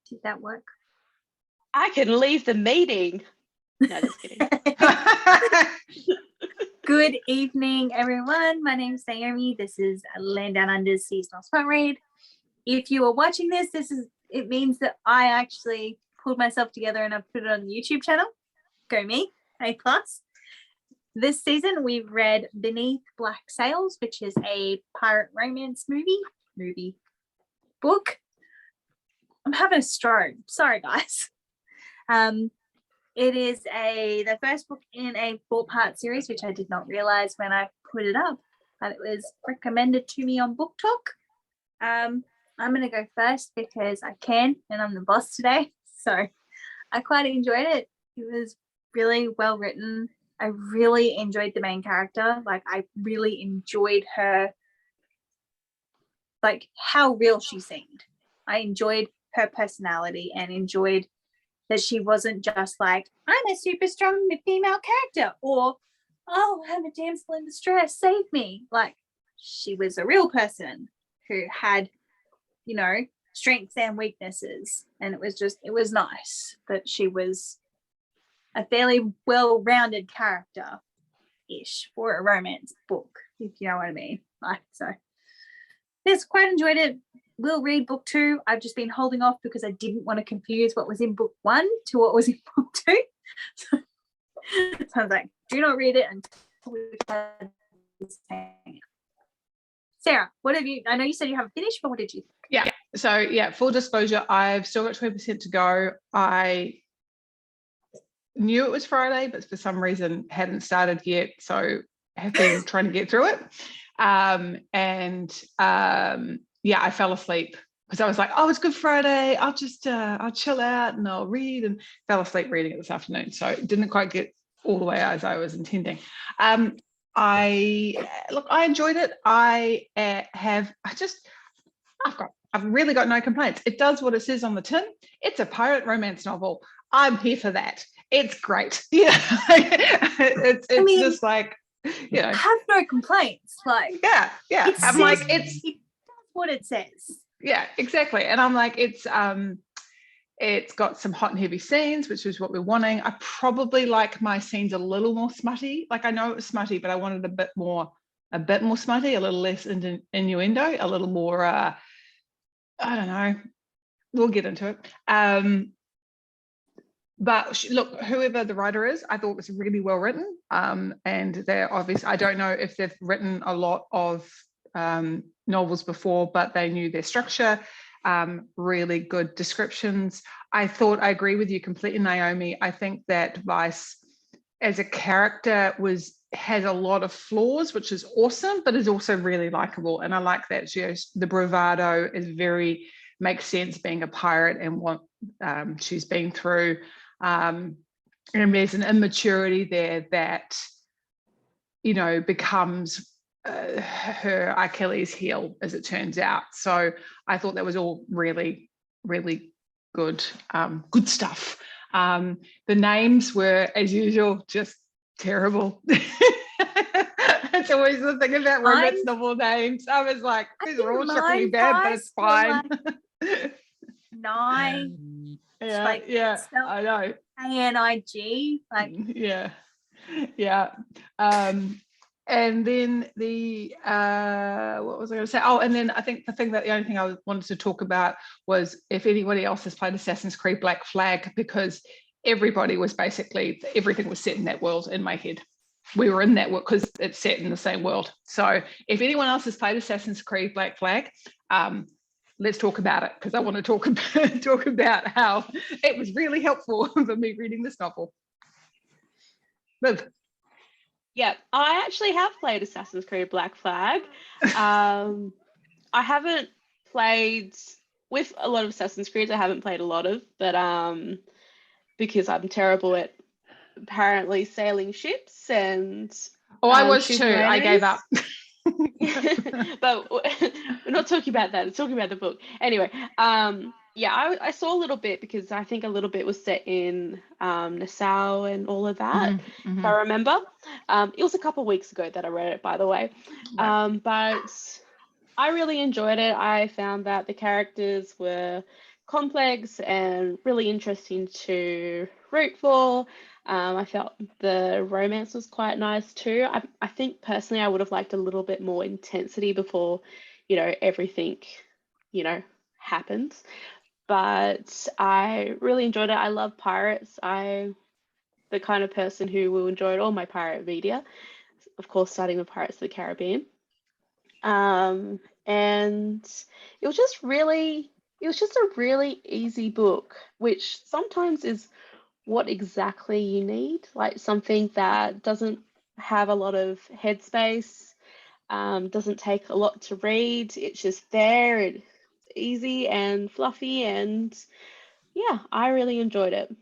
Did that work? I can leave the meeting. No, just kidding. Good evening, everyone. My name's Naomi. This is Land Down Under's seasonal spot read. If you are watching this, it means that I actually pulled myself together and I've put it on the YouTube channel. Go me, A+. This season we've read Beneath Black Sails, which is a pirate romance book. I'm having a stroke. Sorry, guys. It is the first book in a 4-part series, which I did not realize when I put it up, but it was recommended to me on Book Talk. I'm going to go first because I can, and I'm the boss today. So I quite enjoyed it. It was really well written. I really enjoyed the main character. Like, I really enjoyed her, like, how real she seemed. I enjoyed her personality and enjoyed that she wasn't just like, I'm a super strong female character, or, oh, I'm a damsel in distress, save me. Like, she was a real person who had, strengths and weaknesses. And it was nice that she was a fairly well-rounded character-ish for a romance book, if you know what I mean. Like, so, yes, quite enjoyed it. We'll read book 2. I've just been holding off because I didn't want to confuse what was in book 1 to what was in book 2. So I was like, do not read it until we've had this thing. Sarah, what have you? I know you said you haven't finished, but what did you think? Yeah. So full disclosure, I've still got 20% to go. I knew it was Friday, but for some reason hadn't started yet. So have been trying to get through it. I fell asleep because I was like, oh, it's Good Friday. I'll just, I'll chill out and I'll read, and fell asleep reading it this afternoon. So it didn't quite get all the way as I was intending. I enjoyed it. I've really got no complaints. It does what it says on the tin. It's a pirate romance novel. I'm here for that. It's great. Yeah. it's just like, I have no complaints. Like, yeah. I'm like, it's what it says. Yeah, exactly. And I'm like, it's got some hot and heavy scenes, which is what we're wanting. I probably like my scenes a little more smutty. Like, I know it was smutty, but I wanted a bit more smutty, a little less innuendo, a little more I don't know. We'll get into it. But look, whoever the writer is, I thought it was really well written. And they're obvious. I don't know if they've written a lot of novels before, but they knew their structure. Really good descriptions. I agree with you completely, Naomi. I think that Vice as a character has a lot of flaws, which is awesome, but is also really likable. And I like that the bravado makes sense, being a pirate and what she's been through. And there's an immaturity there that, becomes her Achilles heel, as it turns out. So I thought that was all really, really good, good stuff. The names were, as usual, just terrible. It's always the thing about romance novel names. I was like, these are all shockingly bad, but it's fine. Nine. Yeah, I know. ANIG. Like, yeah. And then what was I going to say? Oh, and then I think the only thing I wanted to talk about was if anybody else has played Assassin's Creed Black Flag, because everything was set in that world in my head. We were in that world because it's set in the same world. So if anyone else has played Assassin's Creed Black Flag, let's talk about it, because I want to talk about how it was really helpful for me reading this novel. Liv. Yeah, I actually have played Assassin's Creed Black Flag. I haven't played with a lot of Assassin's Creeds. I haven't played a lot of, but because I'm terrible at apparently sailing ships and. Oh, I was too. I gave up. But we're not talking about that. It's talking about the book. Anyway, I saw a little bit, because I think a little bit was set in Nassau and all of that, if I remember. It was a couple of weeks ago that I read it, by the way. But I really enjoyed it. I found that the characters were complex and really interesting to root for. I felt the romance was quite nice too. I think personally I would have liked a little bit more intensity before, everything, happens. But I really enjoyed it. I love pirates. I'm the kind of person who will enjoy all my pirate media, of course, starting with Pirates of the Caribbean. And it was just a really easy book, which sometimes is what exactly you need, like something that doesn't have a lot of headspace, doesn't take a lot to read. It's just there, it's easy and fluffy, and yeah, I really enjoyed it.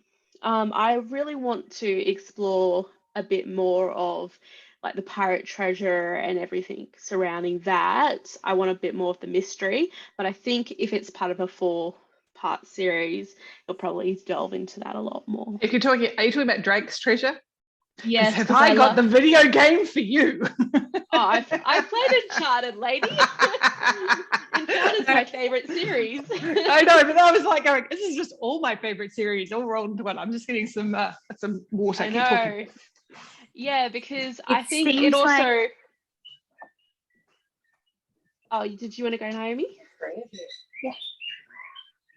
I really want to explore a bit more of like the pirate treasure and everything surrounding that. I want a bit more of the mystery, but I think if it's part of a 4-part series, you'll probably delve into that a lot more. If are you talking about Drake's Treasure? Yes, Have I got the video game for you? I played Uncharted, lady. Uncharted's my favorite series. I know, but I was like, going, this is just all my favorite series all rolled into one. I'm just getting some water. I Keep know. talking. Yeah, because I think it also. Like... Oh, did you want to go, Naomi? Yeah.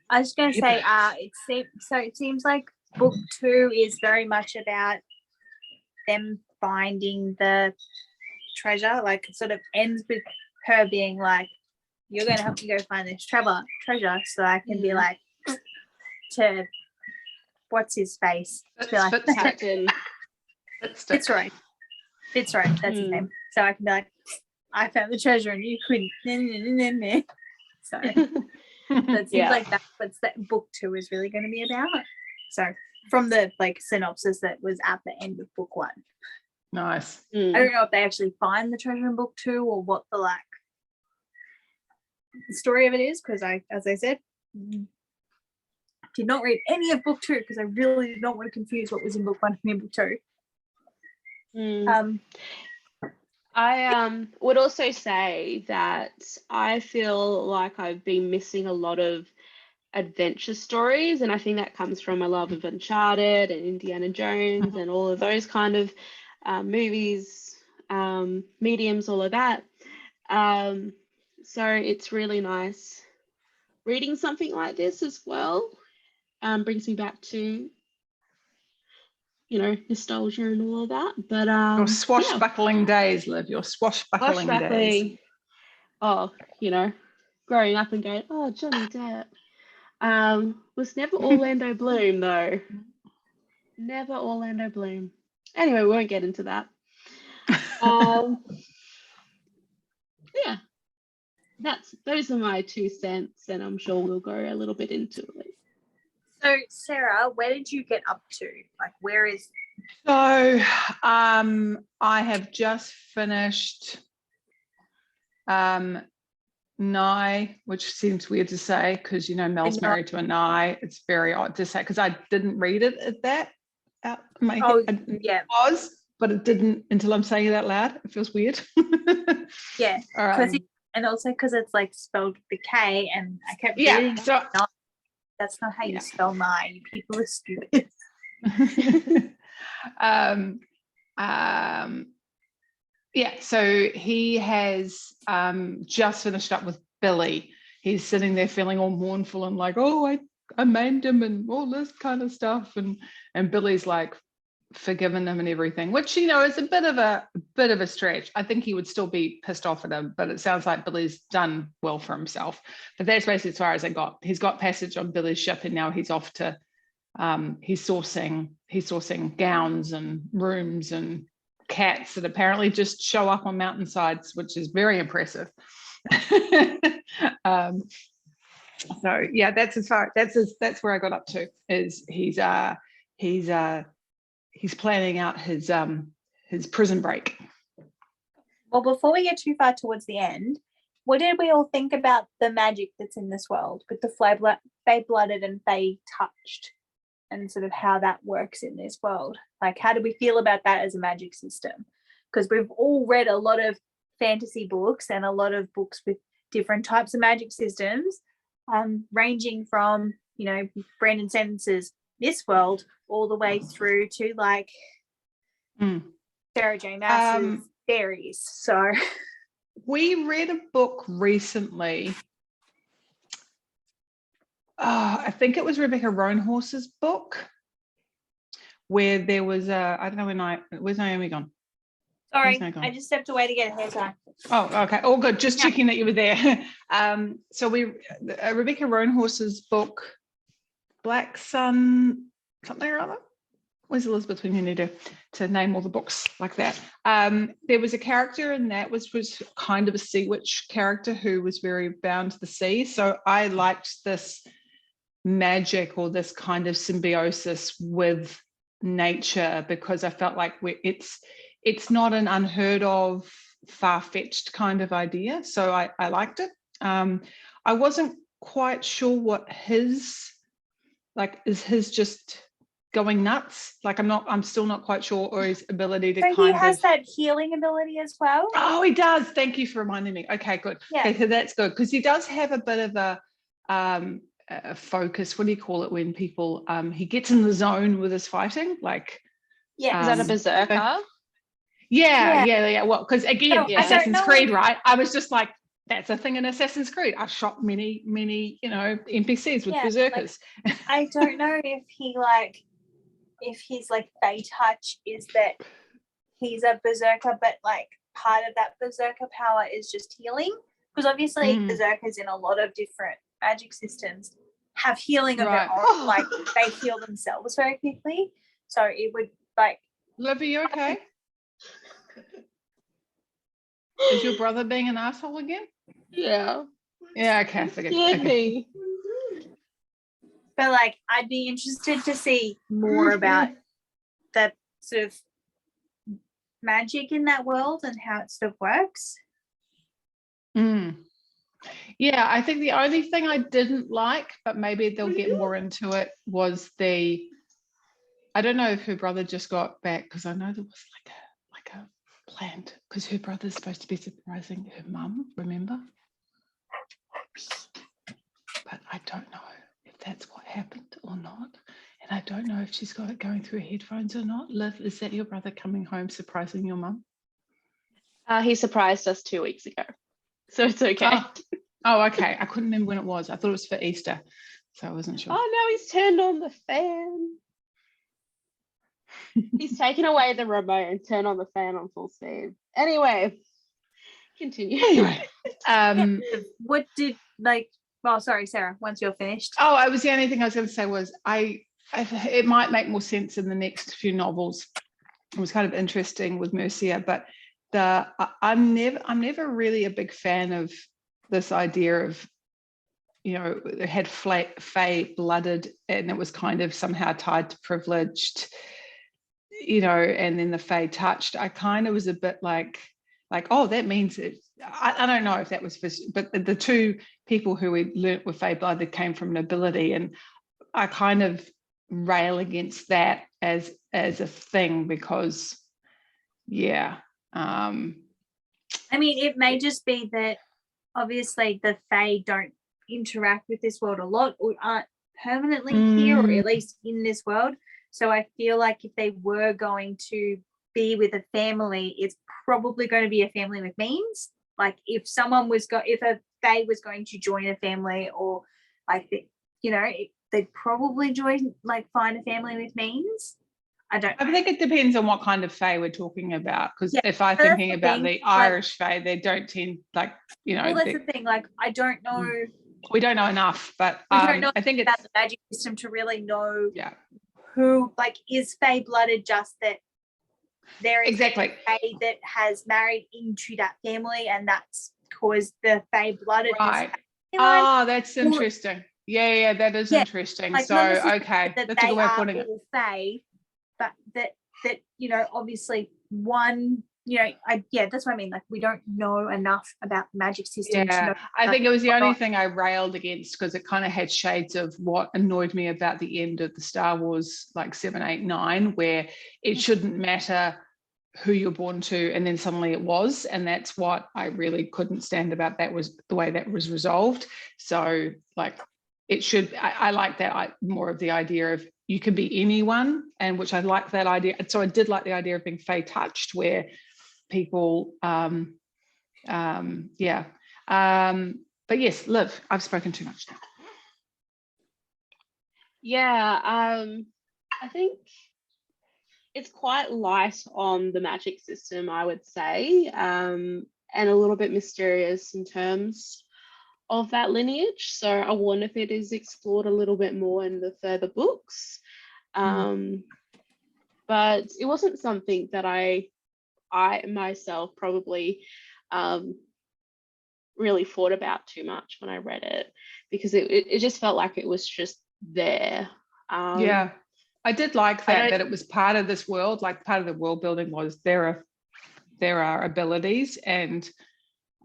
I was going to say, it seems like book 2 is very much about them finding the treasure. Like, it sort of ends with her being like, "You're going to help me go find this treasure, so I can be like to what's his face? Captain Fitzroy. Fitzroy, that's his name. So I can be like, I found the treasure and you couldn't. So it seems like that's what that book 2 is really going to be about. So from the synopsis that was at the end of book 1. Nice. I don't know if they actually find the treasure in book 2 or what the story of it is, because as I said, did not read any of book 2 because I really did not want to confuse what was in book 1 and in book 2. I would also say that I feel like I've been missing a lot of adventure stories, and I think that comes from my love of Uncharted and Indiana Jones and all of those kind of movies, mediums, all of that. So it's really nice reading something like this as well. Brings me back to nostalgia and all of that. But your swashbuckling days, Liv. Your swashbuckling days. Oh, growing up and going, oh, Johnny Depp. Was never Orlando Bloom though. Never Orlando Bloom. Anyway, we won't get into that. Yeah. Those are my 2 cents, and I'm sure we'll go a little bit into it. So, Sarah, where did you get up to? Like, where is... So, I have just finished Nye, which seems weird to say because, Mel's married to a Nye. It's very odd to say because I didn't read it at that. My head. Yeah. It was, but it didn't until I'm saying it out loud. It feels weird. Yeah. And also because it's spelled with the K, and I kept reading. So that's not how you spell Nye. You people are stupid. So he has just finished up with Billy. He's sitting there feeling all mournful and like, oh, I maimed him and all this kind of stuff, and Billy's like forgiven him and everything, which is a bit of a stretch. I think he would still be pissed off at him, but it sounds like Billy's done well for himself. But that's basically as far as I got. He's got passage on Billy's ship, and now he's off to he's sourcing gowns and rooms and cats that apparently just show up on mountainsides, which is very impressive. So yeah, that's where I got up to. Is he's planning out his prison break. Well, before we get too far towards the end, what did we all think about the magic that's in this world with the Fae-blooded and Fae-touched, and sort of how that works in this world? Like, how do we feel about that as a magic system? Because we've all read a lot of fantasy books and a lot of books with different types of magic systems, ranging from, you know, Brandon Sanders's This World all the way through to like Sarah J. Maas's Fairies. So we read a book recently. I think it was Rebecca Roanhorse's book, where there was a, I don't know where's Naomi gone? sorry, Where's Naomi gone? I just stepped away to get a hair tie. Oh, okay. All good. Just Yeah. checking that you were there. So Rebecca Roanhorse's book, Black Sun, something or other. Where's Elizabeth when you need to name all the books like that? There was a character in that was kind of a sea witch character who was very bound to the sea. So I liked this magic or this kind of symbiosis with nature because I felt like it's not an unheard of, far-fetched kind of idea. So I liked it. I wasn't quite sure what his, like, is his just going nuts? Like I'm still not quite sure, or his ability to So kind he has of. that healing ability as well. Oh, he does. Thank you for reminding me. Okay, good. Yeah. Okay, that's good because he does have a bit of a focus. What do you call it when people he gets in the zone with his fighting? Like, Yeah. Is that a berserker? Yeah. Well, because again, No, I don't Assassin's know Creed, if- right? I was just like, that's a thing in Assassin's Creed. I've shot many, you know, NPCs with Yeah, berserkers. I don't know if his like Fey touch is that he's a berserker, but like part of that berserker power is just healing. Because obviously berserkers in a lot of different magic systems have healing of their own, like they heal themselves very quickly. So it would like Liv, are you okay? Is your brother being an asshole again? Yeah. Yeah, okay, I figured. Scared Okay. me. but like I'd be interested to see more about the sort of magic in that world and how it sort of works. Yeah, I think the only thing I didn't like, but maybe they'll get more into it, was I don't know if her brother just got back, because I know there was like a planned, because her brother's supposed to be surprising her mum, remember? But I don't know if that's what happened or not. And I don't know if she's got it going through her headphones or not. Liv, is that your brother coming home surprising your mum? He surprised us 2 weeks ago, so it's okay. Oh, okay. I couldn't remember when it was. I thought it was for Easter, so I wasn't sure. Oh, now he's turned on the fan. He's taken away the remote and turned on the fan on full speed. Anyway, continue. Anyway, What did like? Well, sorry, Sarah. Once you're finished. oh, I was the only thing I was going to say was it might make more sense in the next few novels. It was kind of interesting with Mercia, but I'm never really a big fan of this idea of, you know, it had fey blooded and it was kind of somehow tied to privileged, you know, and then the fey touched. I kind of was a bit like, oh, that means it. I don't know if that was for, but the two people who we learnt were fey blooded came from nobility, and I kind of rail against that as a thing because, yeah. I mean, it may just be that obviously the Fae don't interact with this world a lot or aren't permanently here, or at least in this world. So I feel like if they were going to be with a family, it's probably going to be a family with means. Like if a Fae was going to join a family, or like, you know, they'd probably find a family with means. I think it depends on what kind of Fae we're talking about, because if I'm that's thinking the about thing, the Irish Fae, they don't tend, like, you know. Well, that's the thing. Like, I don't know. We don't know enough, but We don't know I think about it's the magic system to really know yeah. who, like, is Fae blooded just that there is Exactly. a Fae that has married into that family, and that's caused the Fae blooded. Right. Oh, that's interesting. Yeah, that is interesting. Like, so not necessarily okay, that that's a they good way of are putting it. all Fae, but that you know, obviously one, you know, that's what I mean. Like, we don't know enough about the magic system to know. I think it was the only thing I railed against, because it kind of had shades of what annoyed me about the end of the Star Wars, like 7, 8, 9, where it shouldn't matter who you're born to, and then suddenly it was, and that's what I really couldn't stand about. That was the way that was resolved. So like it should, I like that, more of the idea of you can be anyone, and which I like that idea. So I did like the idea of being Fae touched, where people yeah, but yes, Liv, I've spoken too much now. Yeah, I think it's quite light on the magic system, I would say, and a little bit mysterious in terms of that lineage. So I wonder if it is explored a little bit more in the further books. But it wasn't something that I myself probably really thought about too much when I read it, because it just felt like it was just there. Yeah, I did like that it was part of this world, like part of the world building was there are abilities, and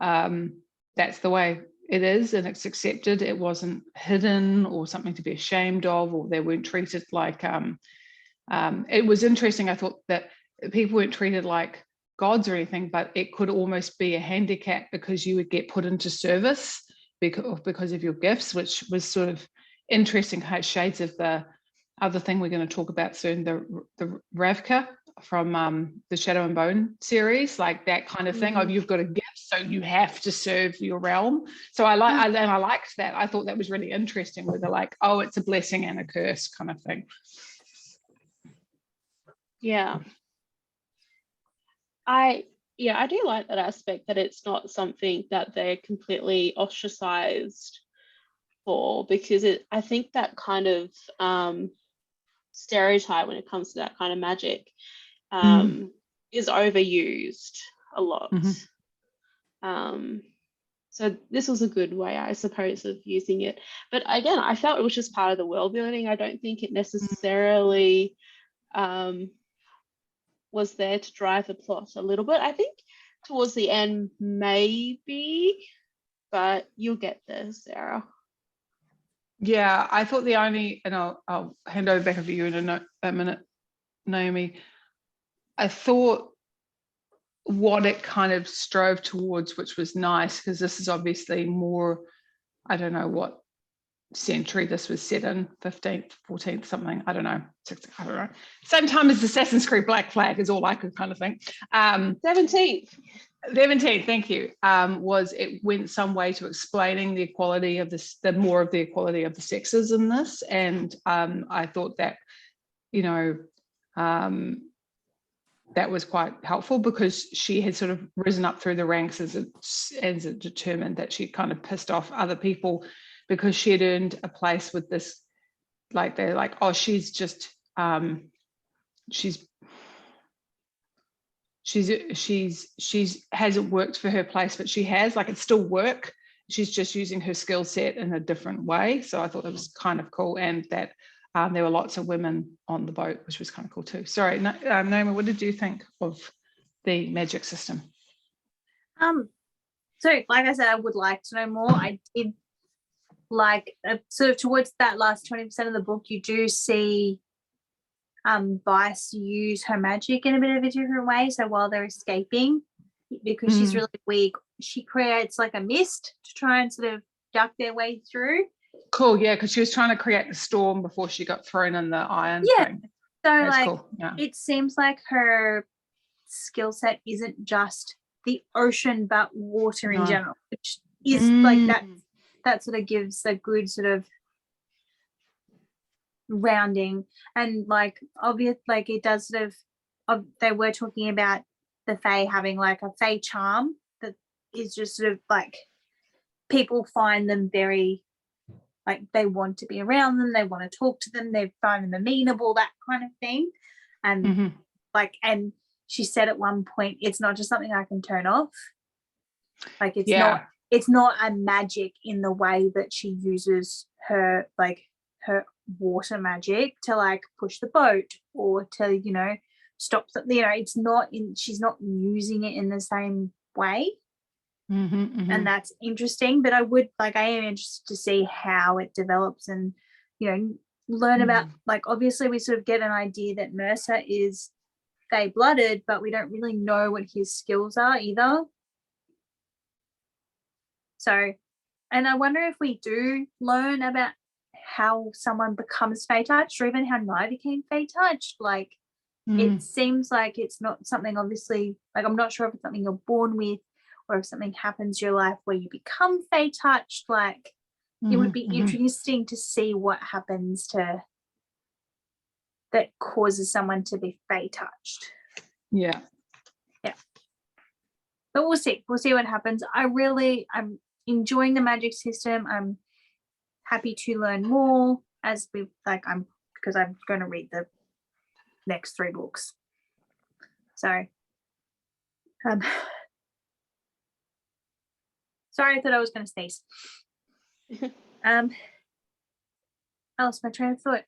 that's the way it is, and it's accepted. It wasn't hidden or something to be ashamed of, or they weren't treated like it was interesting. I thought that people weren't treated like gods or anything, but it could almost be a handicap because you would get put into service because of your gifts, which was sort of interesting shades of the other thing we're going to talk about soon, the Ravka from the Shadow and Bone series, like that kind of thing of you've got a gift, so you have to serve your realm. So I liked that. I thought that was really interesting, where they're like, oh, it's a blessing and a curse kind of thing. Yeah. I do like that aspect, that it's not something that they're completely ostracized for, because I think that kind of stereotype when it comes to that kind of magic is overused a lot. So this was a good way, I suppose, of using it. But again, I felt it was just part of the world building. I don't think it necessarily was there to drive the plot a little bit. I think towards the end, maybe, but you'll get there, Sarah. Yeah, I thought the only, and I'll hand over back over to you in a minute, Naomi. I thought what it kind of strove towards, which was nice, because this is obviously more, I don't know what century this was set in, 15th, 14th, something, I don't know, 16th, I don't know. Same time as Assassin's Creed Black Flag is all I could kind of think. 17th. 17th, thank you. Was it went some way to explaining the equality of the more of the equality of the sexes in this, and I thought that, you know, that was quite helpful, because she had sort of risen up through the ranks as it determined that she kind of pissed off other people because she had earned a place with this, like they're like, oh, she's just she's hasn't worked for her place, but she has, like, it's still work. She's just using her skill set in a different way. So I thought that was kind of cool, and that there were lots of women on the boat, which was kind of cool too. Sorry, Naomi, what did you think of the magic system? So like I said, I would like to know more. I did like sort of towards that last 20% of the book, you do see Vice use her magic in a bit of a different way. So while they're escaping, because she's really weak, she creates like a mist to try and sort of duck their way through. Cool, yeah, because she was trying to create the storm before she got thrown in the iron thing. So that's like cool. Yeah. It seems like her skill set isn't just the ocean but water in general, which is like that sort of gives a good sort of rounding, and like obvious, like it does sort of they were talking about the Fae having like a Fae charm that is just sort of like people find them very, like they want to be around them, they want to talk to them, they find them amenable, that kind of thing. And like, and she said at one point, it's not just something I can turn off, like it's not a magic in the way that she uses her, like her water magic to like push the boat or to, you know, stop something, you know, it's not in, she's not using it in the same way. And that's interesting, but I am interested to see how it develops and, you know, learn about, like, obviously we sort of get an idea that Mercer is fair-blooded, but we don't really know what his skills are either. So, and I wonder if we do learn about how someone becomes Fey-touched, or even how Nye became Fey-touched. Like, it seems like it's not something, obviously, like, I'm not sure if it's something you're born with, or if something happens in your life where you become Fey-touched. Like, it would be interesting to see what happens to that causes someone to be Fey-touched. Yeah. But we'll see what happens. I'm enjoying the magic system. I'm happy to learn more because I'm going to read the next 3 books. So sorry, I thought I was going to sneeze. I lost my train of thought.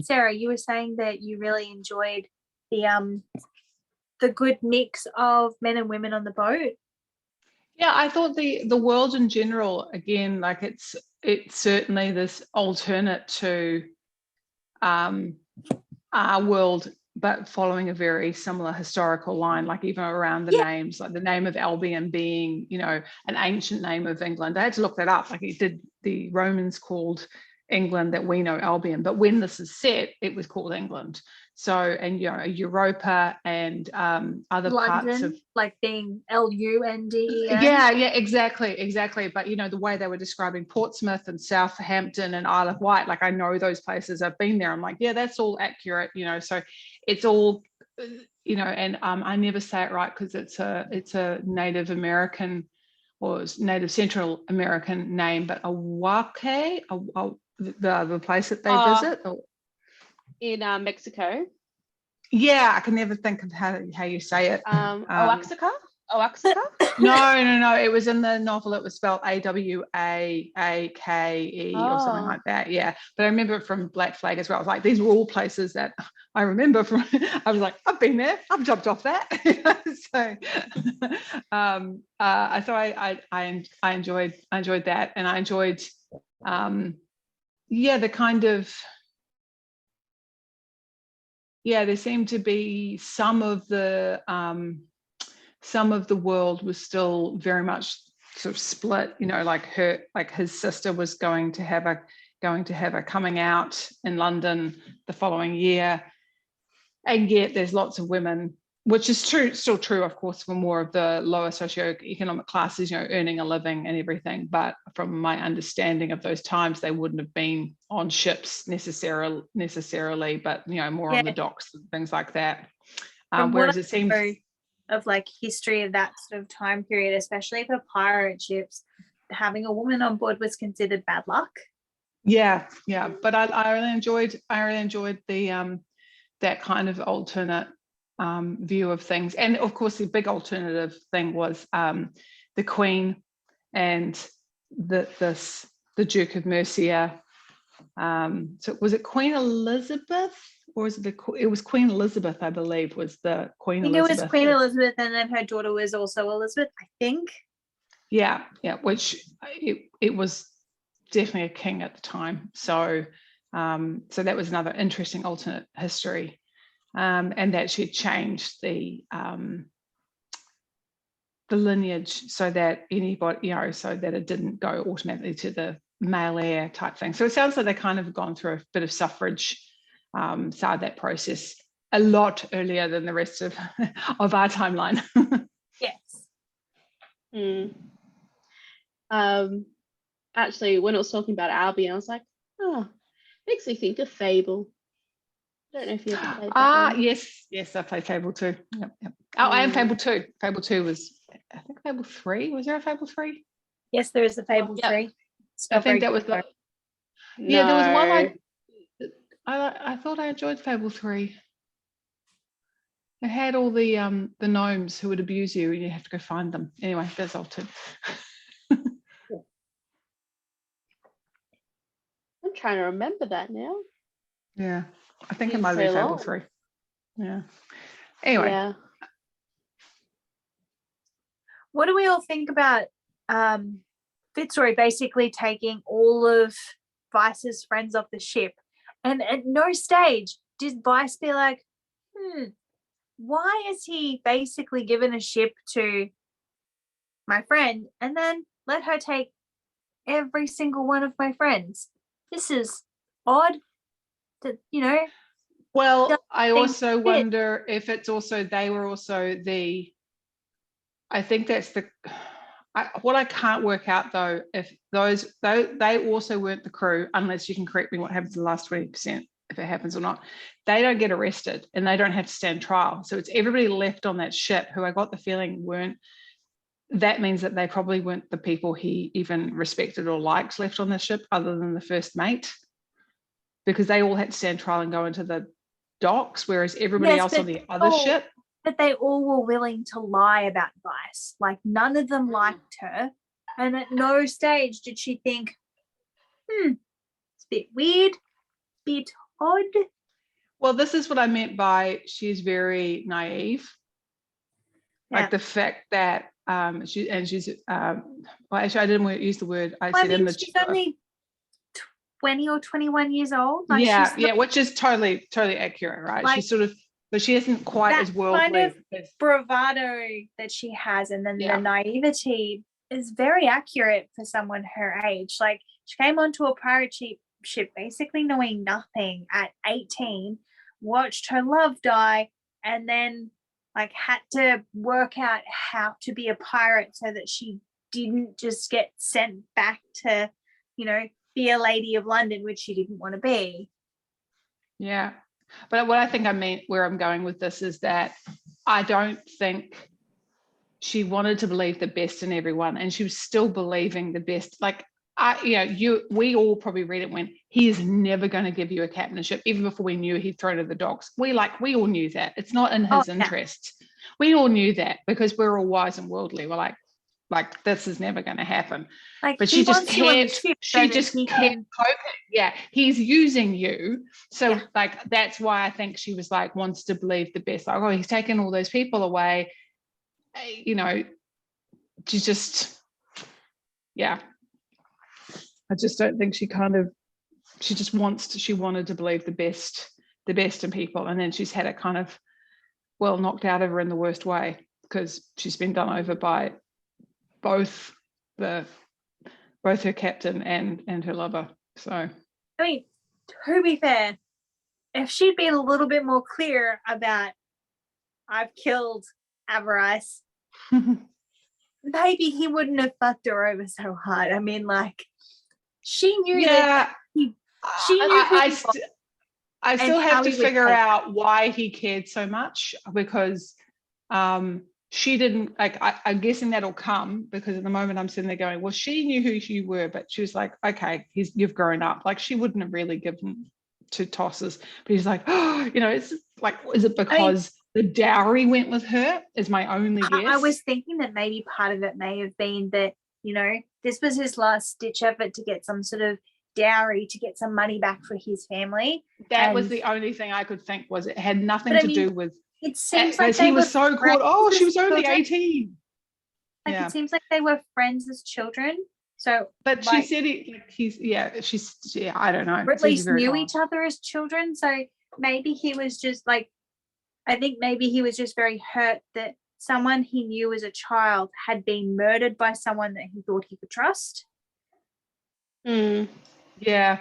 Sarah, you were saying that you really enjoyed the good mix of men and women on the boat. Yeah, I thought the world in general, again, like it's certainly this alternate to our world, but following a very similar historical line, like even around the names, like the name of Albion being, an ancient name of England. I had to look that up. Like the Romans called England that we know Albion, but when this is set, it was called England. So, and Europa and other London, parts of like being LUNDEN. Yeah, exactly. But the way they were describing Portsmouth and Southampton and Isle of Wight, like I know those places. I've been there. I'm like, yeah, that's all accurate. So it's all, and I never say it right because it's a Native American or Native Central American name, but Awake, the place that they visit. In Mexico. Yeah, I can never think of how you say it. Oaxaca? No. It was in the novel. It was spelled Awake or something like that. Yeah, but I remember it from Black Flag as well. I was like, these were all places that I remember from. I was like, I've been there. I've jumped off that. So I enjoyed that, and I enjoyed, the kind of. Yeah, there seemed to be some of the world was still very much sort of split. Like his sister was going to have a coming out in London the following year, and yet there's lots of women, which is still true, of course, for more of the lower socioeconomic classes, earning a living and everything. But from my understanding of those times, they wouldn't have been on ships necessarily, but more on the docks and things like that. Whereas it seems of like history of that sort of time period, especially for pirate ships, having a woman on board was considered bad luck. Yeah. But I really enjoyed the that kind of alternate view of things. And of course the big alternative thing was the Queen and the Duke of Mercia. So was it Queen Elizabeth, or is it was Queen Elizabeth, I believe, was the Queen Elizabeth. It was Queen Elizabeth, and then her daughter was also Elizabeth, I think. Yeah, which it was definitely a king at the time. So so that was another interesting alternate history. And that she had changed the lineage so that anybody, so that it didn't go automatically to the male heir type thing. So it sounds like they kind of gone through a bit of suffrage, started that process a lot earlier than the rest of our timeline. Yes. Actually, when I was talking about Albion, I was like, makes me think of Fable. I don't know if you ever played that one. Yes, I played Fable 2. Yep. Oh, and Fable 2. Fable 2 was, I think, Fable 3. Was there a Fable 3? Yes, there is a Fable 3. I think that was the... Yeah, there was one I thought I enjoyed Fable 3. It had all the gnomes who would abuse you and you have to go find them. Anyway, that's altered. I'm trying to remember that now. Yeah, I think it might have been Fable 3. Yeah. Anyway. Yeah. What do we all think about Fitzroy basically taking all of Vice's friends off the ship? And at no stage did Vice be like, why is he basically given a ship to my friend and then let her take every single one of my friends? This is odd. That, you know, Well, doesn't I seem also to fit. wonder if it's also they were also the. I think that's the. What I can't work out though, if they also weren't the crew, unless you can correct me what happens in the last 20%, if it happens or not, they don't get arrested and they don't have to stand trial. So it's everybody left on that ship who I got the feeling weren't. That means that they probably weren't the people he even respected or liked left on the ship, other than the first mate, because they all had to stand trial and go into the docks, whereas everybody Yes, else on but the other ship. But they all were willing to lie about Vice. Like, none of them liked her. And at no stage did she think, it's a bit weird, bit odd. Well, this is what I meant by she's very naive. Yeah. Like the fact that she's well, actually I didn't use the word I Well, said I in mean, the she's only 20 or 21 years old. Like, yeah, she's not, which is totally accurate, right? like, She's sort of, but she isn't quite that as worldly kind of as bravado that she has, and then Yeah. the naivety is very accurate for someone her age. Like, she came onto a pirate ship basically knowing nothing at 18, watched her love die, and then like had to work out how to be a pirate so that she didn't just get sent back to, you know, be a lady of London, which she didn't want to be. Yeah. But what I think I mean, where I'm going with this is that I don't think she wanted to believe the best in everyone, and she was still believing the best. Like we all probably read it when he is never going to give you a captainship, even before we knew he'd thrown to the dogs. We all knew that it's not in his interest. We all knew that because we're all wise and worldly. We're like this is never going to happen. Like, But she just kept hoping. Yeah, he's using you. So Yeah. like that's why I think she was like wants to believe the best. Like, oh, he's taken all those people away. You know, she just I just don't think she just wanted to believe the best in people, and then she's had it kind of knocked out of her in the worst way because she's been done over by both her captain and her lover. So I mean, to be fair, if she'd been a little bit more clear about I've killed Avarice, maybe he wouldn't have fucked her over so hard. I mean, like, she knew that she knew I still have to figure out why he cared so much, because she didn't, like, I'm guessing that'll come, because at the moment I'm sitting there going, well, she knew who you were, but she was like, okay, you've grown up. Like, she wouldn't have really given two tosses, but he's like, oh, you know, it's like, is it because the dowry went with her is my only guess. I was thinking that maybe part of it may have been that, you know, this was his last ditch effort to get some sort of dowry, to get some money back for his family. That was the only thing I could think. Was it had nothing to do with, it seems like he was so caught, oh, she was only 18. Like, it seems like they were friends as children. So, but like, she said I don't know. Or at least knew each other as children. So maybe he was just like, I think maybe he was just very hurt that someone he knew as a child had been murdered by someone that he thought he could trust. Yeah,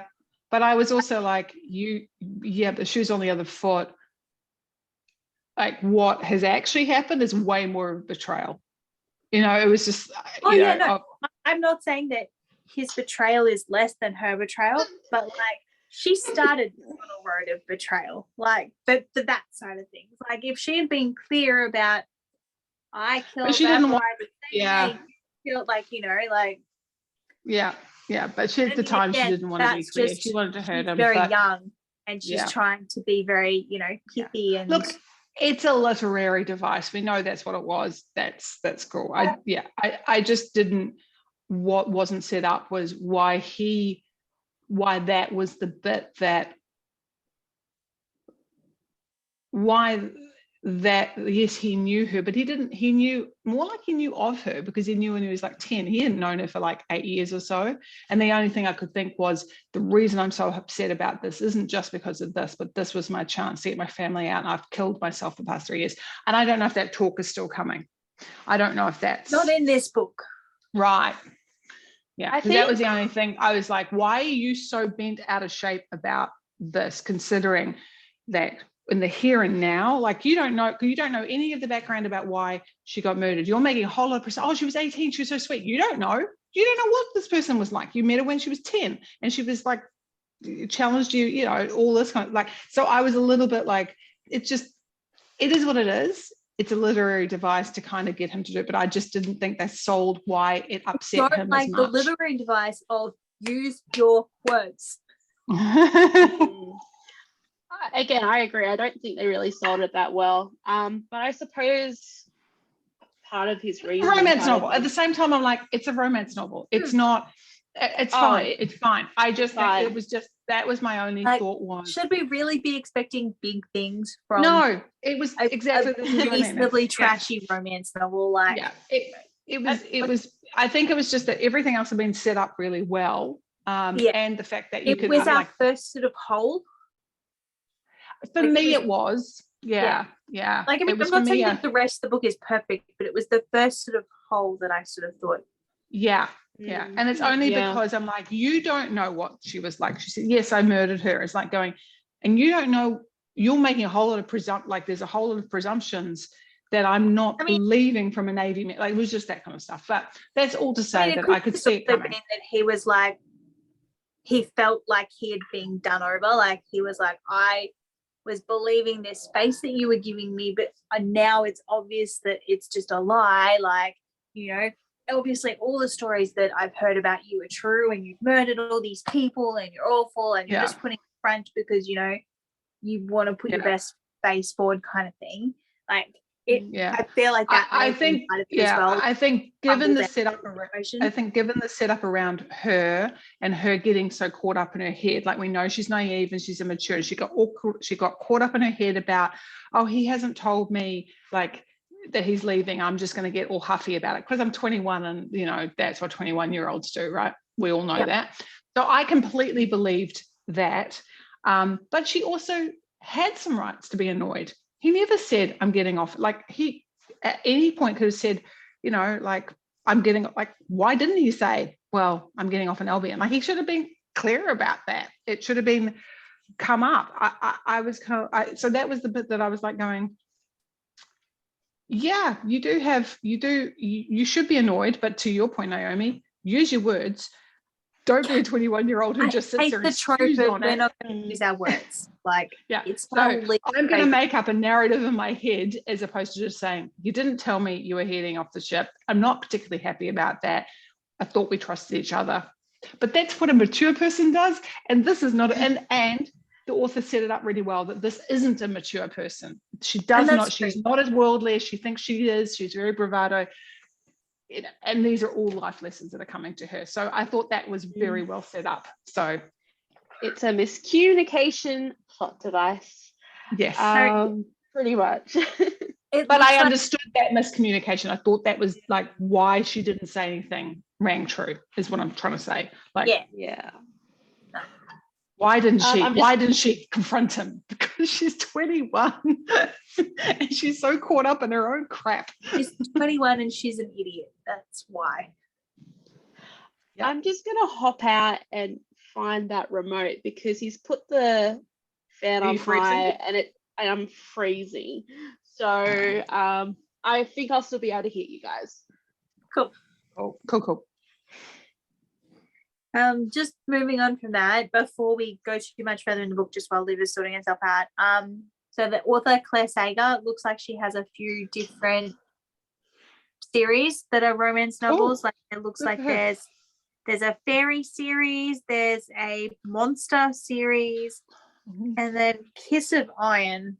but I was also like, the shoe's on the other foot. Like, what has actually happened is way more of betrayal. You know, it was just. I'm not saying that his betrayal is less than her betrayal, but like, she started on a road of betrayal. Like, but for that side of things, like, if she had been clear about, I killed, but she didn't want. Feel like, you know, like. Yeah, but at the time she didn't want to be clear. She wanted to hurt him. Very young, and she's trying to be very, you know, pithy and. Look, it's a literary device. We know that's what it was. That's cool. I just didn't. What wasn't set up was why that was the bit that. Why that yes, he knew her, but he knew more like he knew of her because he knew when he was like 10. He hadn't known her for like 8 years or so. And the only thing I could think was the reason I'm so upset about this isn't just because of this, but this was my chance to get my family out, and I've killed myself the past 3 years. And I don't know if that talk is still coming. I don't know if that's Not in this book. right. Yeah, I because that was think- the only thing. I was like, why are you so bent out of shape about this, considering that in the here and now, like you don't know any of the background about why she got murdered. You're making a whole lot of oh, she was 18, she was so sweet. You don't know what this person was like. You met her when she was 10 and she was like challenged you, you know, all this kind of like. So I was a little bit like, it is what it is. It's a literary device to kind of get him to do it, but I just didn't think they sold why it upset him like as the much. literary device of use your words. Again, I agree. I don't think they really sold it that well. But I suppose part of his reason. Romance novel. At the same time, I'm like, it's a romance novel. It's not. It's fine. It's fine. I just think it was just that was my only thought was. Should we really be expecting big things from? No, it was exactly this is what I mean. reasonably trashy romance novel. Like yeah, it was. I think it was just that everything else had been set up really well. And the fact that you it could was our like first sort of hole. for like, me it was. Yeah. Like I mean, it was I'm not for me. saying that the rest of the book is perfect, but it was the first sort of hole that I sort of thought. Yeah. And it's only because I'm like, you don't know what she was like. She said, yes, I murdered her. It's like going, and you don't know, you're making a whole lot of like there's a whole lot of presumptions that I'm not believing from a Navy man. Like it was just that kind of stuff. But that's all to say that I could see it coming. That he was like, he felt like he had been done over. Like he was like, I was believing this face that you were giving me, but now it's obvious that it's just a lie. Like, you know, obviously all the stories that I've heard about you are true, and you've murdered all these people and you're awful, and you're just putting a front because, you know, you want to put your best face forward kind of thing. Like I feel like that I think as well. I think given the setup around her and her getting so caught up in her head, like we know she's naive and she's immature, and she got caught up in her head about, oh, he hasn't told me like that he's leaving, I'm just going to get all huffy about it because I'm 21, and you know that's what 21-year-olds do, right? We all know that. So I completely believed that, but she also had some rights to be annoyed. He never said, I'm getting off. Like he, at any point could have said, you know, like, I'm getting, like, why didn't he say, well, I'm getting off an Albion? Like he should have been clear about that. It should have been come up. I was kind of, so that was the bit that I was like going, yeah, you should be annoyed. But to your point, Naomi, use your words. Don't be a 21-year-old who just sits there and stews on it. We're not going to use our words. Like, it's so I'm going to make up a narrative in my head as opposed to just saying, you didn't tell me you were heading off the ship. I'm not particularly happy about that. I thought we trusted each other. But that's what a mature person does. And this is not, and the author set it up really well that this isn't a mature person. She does not, she's not as worldly as she thinks she is. She's very bravado. And these are all life lessons that are coming to her. So I thought that was very well set up. So it's a miscommunication plot device. Yes. Pretty much. But I understood that miscommunication. I thought that was like why she didn't say anything rang true is what I'm trying to say. Like, yeah. Why didn't she confront him? Because she's 21 and she's so caught up in her own crap. She's 21 and she's an idiot. That's why. Yep. I'm just gonna hop out and find that remote because he's put the fan on high and I'm freezing. So I think I'll still be able to hear you guys. Cool. Just moving on from that, before we go too much further in the book, just while Liv is sorting herself out. So the author Clare Sager looks like she has a few different series that are romance novels. Like it looks like there's a fairy series, there's a monster series, and then Kiss of Iron,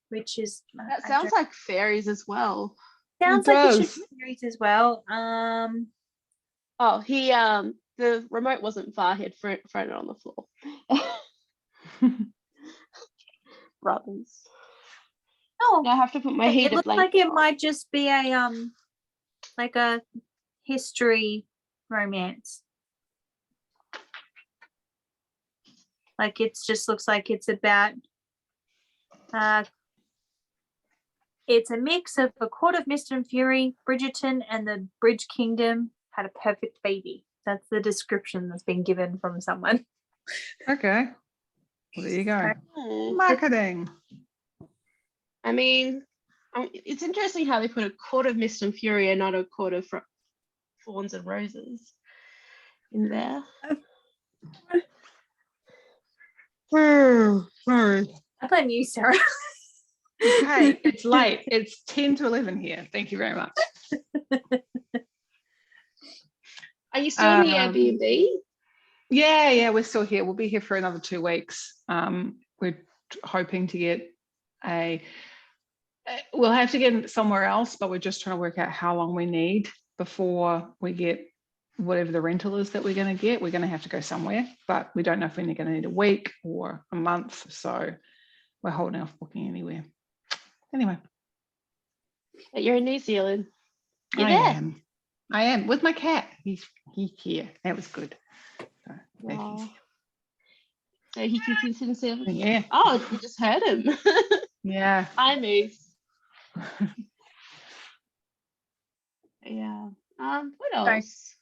which is that sounds like fairies as well. Sounds like it should be fairies as well. The remote wasn't far. He had thrown it on the floor. Brothers. Oh, I have to put my it heated looks blanket like it on. might just be a like a history romance. Like it just looks like it's about it's a mix of A Court of Mist and Fury, Bridgerton, and the Bridge Kingdom had a perfect baby. That's the description that's been given from someone. Okay. Well, there you go. Hmm. Marketing. I mean, it's interesting how they put A Court of Mist and Fury and not A Court of Thorns and Roses in there. Sorry. I blame you, Sarah. Hey, it's late. It's 10 to 11 here. Thank you very much. Are you still in the Airbnb? Yeah, we're still here. We'll be here for another 2 weeks. We're hoping to get we'll have to get somewhere else, but we're just trying to work out how long we need before we get whatever the rental is that we're going to get. We're going to have to go somewhere, but we don't know if we're going to need a week or a month. So we're holding off booking anywhere. Anyway. But you're in New Zealand. You're there. I am with my cat. He's here. That was good. So, Wow. So he can consider himself. yeah. Oh, you just heard him. Yeah. Hi, Moose. Yeah. What else?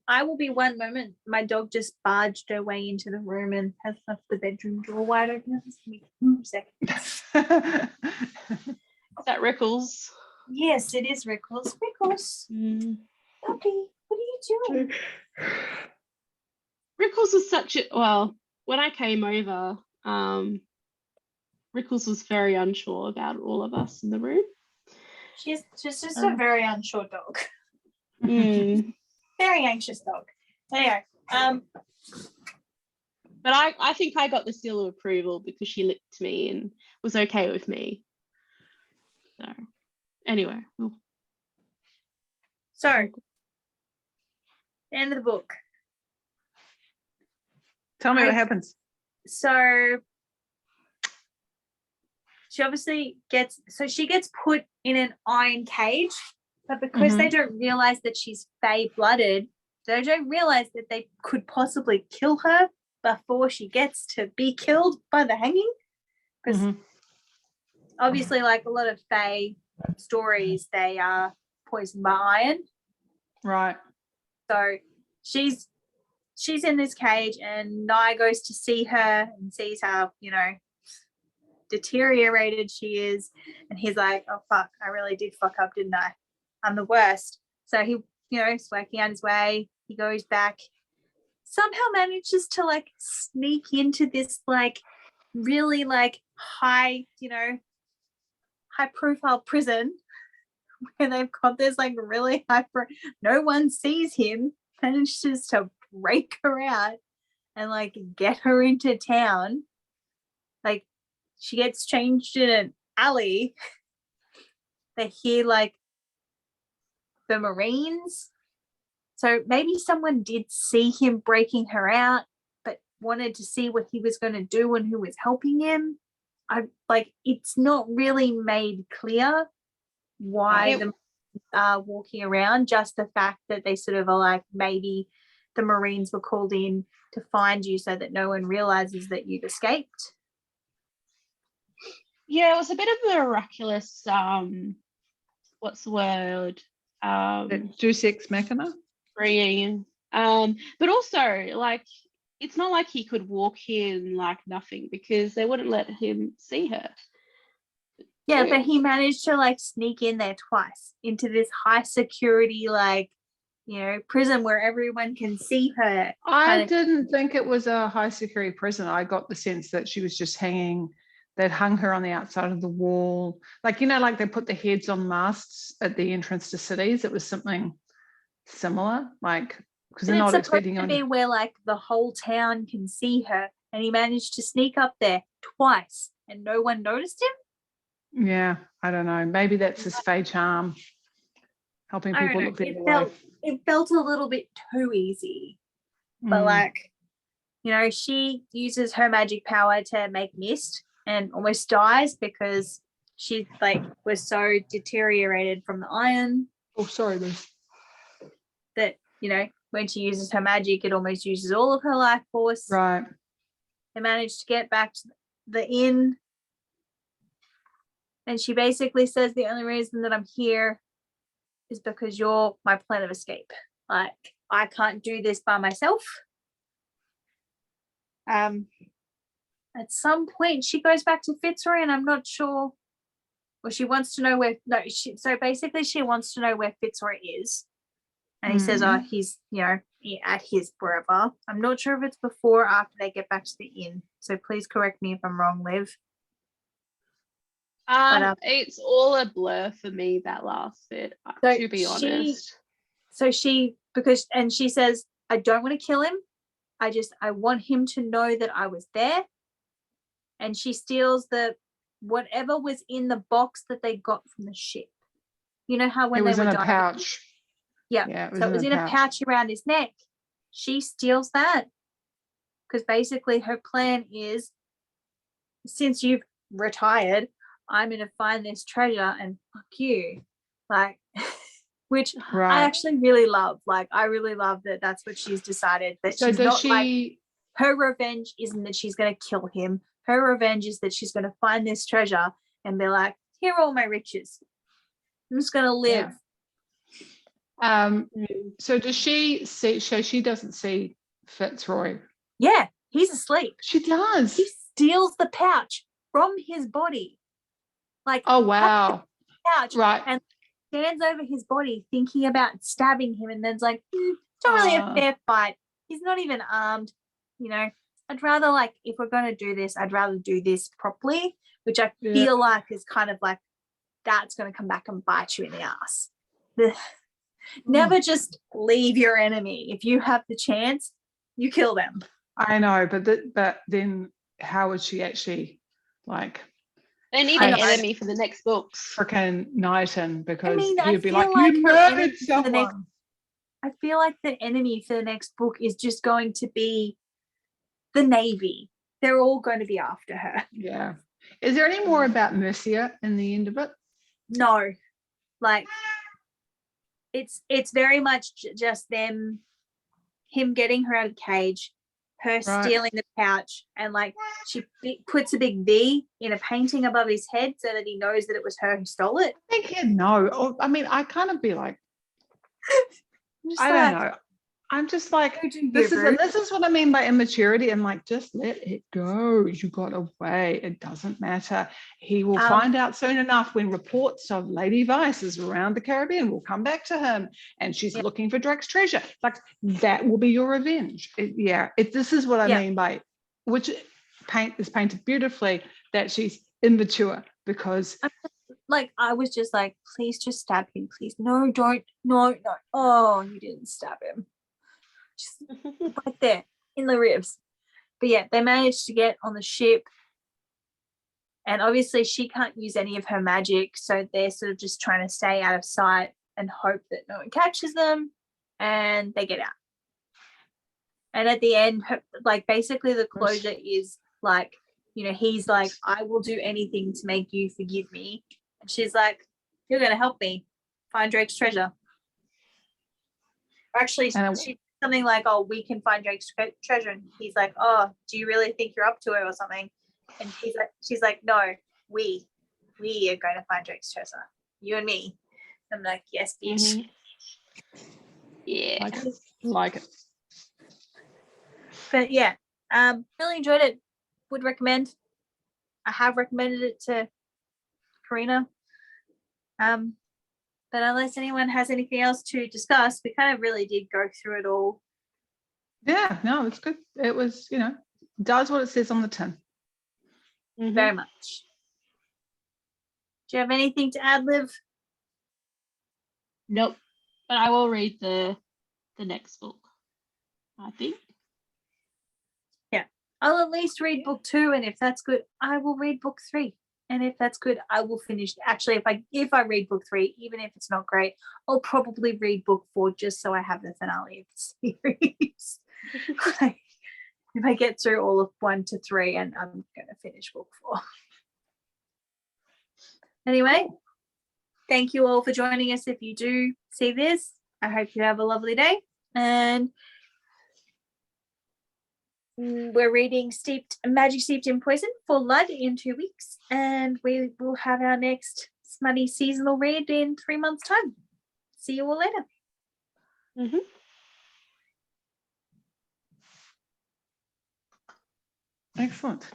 I will be one moment. My dog just barged her way into the room and has left the bedroom door wide open. Just give me 2 seconds. Is that Rickles? Yes, it is Rickles. Rickles, puppy, what are you doing? Rickles was such a when I came over, Rickles was very unsure about all of us in the room. She's just a very unsure dog. Very anxious dog. Anyway, but I think I got the seal of approval because she licked me and was okay with me. So anyway. so the end of the book. Tell me what happens. So she obviously gets put in an iron cage, but because they don't realize that she's Fae blooded, they don't realize that they could possibly kill her before she gets to be killed by the hanging. Because obviously, like a lot of Fae stories, they are poisoned by iron. Right. So she's in this cage, and Nye goes to see her and sees how, deteriorated she is, and he's like, oh fuck, I really did fuck up, didn't I? I'm the worst. So he, is working out his way. He goes back, somehow manages to like sneak into this like really like high profile prison where they've got this like really no one sees him, manages to break her out and like get her into town. Like she gets changed in an alley. They hear like the Marines. So maybe someone did see him breaking her out, but wanted to see what he was going to do and who was helping him. It's not really made clear why the Marines are walking around, just the fact that they sort of are like, maybe the Marines were called in to find you so that no one realizes that you've escaped. Yeah, it was a bit of a miraculous, what's the word? Deus Ex Machina? Freeing. But also, like, it's not like he could walk in like nothing because they wouldn't let him see her. Yeah, but he managed to like sneak in there twice into this high security, like, prison where everyone can see her. I didn't think it was a high security prison. I got the sense that she was just hanging. They'd hung her on the outside of the wall. Like, like they put the heads on masts at the entrance to cities. It was something similar, like, because they're not expecting to be where like the whole town can see her, and he managed to sneak up there twice and no one noticed him. Yeah, I don't know. Maybe that's his Fae charm, helping people look the other way. It felt a little bit too easy. But like, she uses her magic power to make mist, and almost dies because she like was so deteriorated from the iron Oh, sorry, Liz. that, you know, when she uses her magic, it almost uses all of her life force. Right. They managed to get back to the inn. And she basically says, the only reason that I'm here is because you're my plan of escape. Like, I can't do this by myself. At some point, she goes back to Fitzroy, and I'm not sure. Well, she wants to know where. No, so basically, she wants to know where Fitzroy is. And he says, oh, he's, you know, at his wherever. I'm not sure if it's before or after they get back to the inn. So please correct me if I'm wrong, Liv. It's all a blur for me, that last bit, So to be honest. So she says, I don't want to kill him. I want him to know that I was there. And she steals whatever was in the box that they got from the ship. You know how when they were in a diving? pouch. Yeah. So it was in a pouch around his neck. She steals that because basically her plan is, since you've retired, I'm going to find this treasure and fuck you. Like, which I actually really love. Like, I really love that that's what she's decided. That So she's does not she? like, her revenge isn't that she's going to kill him. Her revenge is that she's going to find this treasure and be like, here are all my riches. I'm just going to live. Yeah. So does she see? So she doesn't see Fitzroy. Yeah, he's asleep. She does. He steals the pouch from his body. Like, oh wow! Pouch, right. And stands over his body, thinking about stabbing him, and then's like, it's not really a fair fight. He's not even armed. You know, I'd rather, like, if we're going to do this, I'd rather do this properly, which I feel like is kind of like, that's going to come back and bite you in the ass. Never just leave your enemy. If you have the chance, you kill them. I know, but then how would she actually, like? They need an enemy for the next books. Freaking Knighton, because I he'd be feel like, you murdered someone. I feel like the enemy for the next book is just going to be the Navy. They're all going to be after her. Yeah. Is there any more about Mercia in the end of it? No. Like, it's very much just him getting her out of the cage, her stealing the pouch, and like she puts a big V in a painting above his head so that he knows that it was her who stole it. I think he'd know. I mean, I kind of be like, I don't know. I'm just like, this is what I mean by immaturity. I'm like, just let it go. You got away. It doesn't matter. He will find out soon enough when reports of Lady Vice is around the Caribbean will come back to him, and she's looking for Drake's treasure. Like, that will be your revenge. This is what I mean by, which is painted beautifully, that she's immature, because like, I was just like, please just stab him, please. No, don't. No. Oh, you didn't stab him. Just right there in the ribs. But yeah, they managed to get on the ship, and obviously she can't use any of her magic, so they're sort of just trying to stay out of sight and hope that no one catches them, and they get out. And at the end, like, basically the closure is like, you know, he's like, I will do anything to make you forgive me, and she's like, you're going to help me find Drake's treasure. Actually, she something like, oh, we can find Drake's treasure, and he's like, oh, do you really think you're up to it or something? And she's like, no, we are going to find Drake's treasure, you and me. I'm like, yes, bitch. Yeah, like it. But yeah, really enjoyed it. Would recommend. I have recommended it to Karina. But unless anyone has anything else to discuss, we kind of really did go through it all. Yeah, no, it's good. It was, does what it says on the tin. Very much. Do you have anything to add, Liv? Nope. But I will read the next book, I think. Yeah. I'll at least read book 2, and if that's good, I will read book 3. And if that's good, I will finish. Actually, if I read book 3, even if it's not great, I'll probably read book 4 just so I have the finale of the series. if I get through all of 1 to 3, and I'm going to finish book 4. Anyway, thank you all for joining us. If you do see this, I hope you have a lovely day. And we're reading Magic Steeped in Poison for Lud in 2 weeks. And we will have our next Smutty seasonal read in 3 months' time. See you all later. Mhm. Excellent.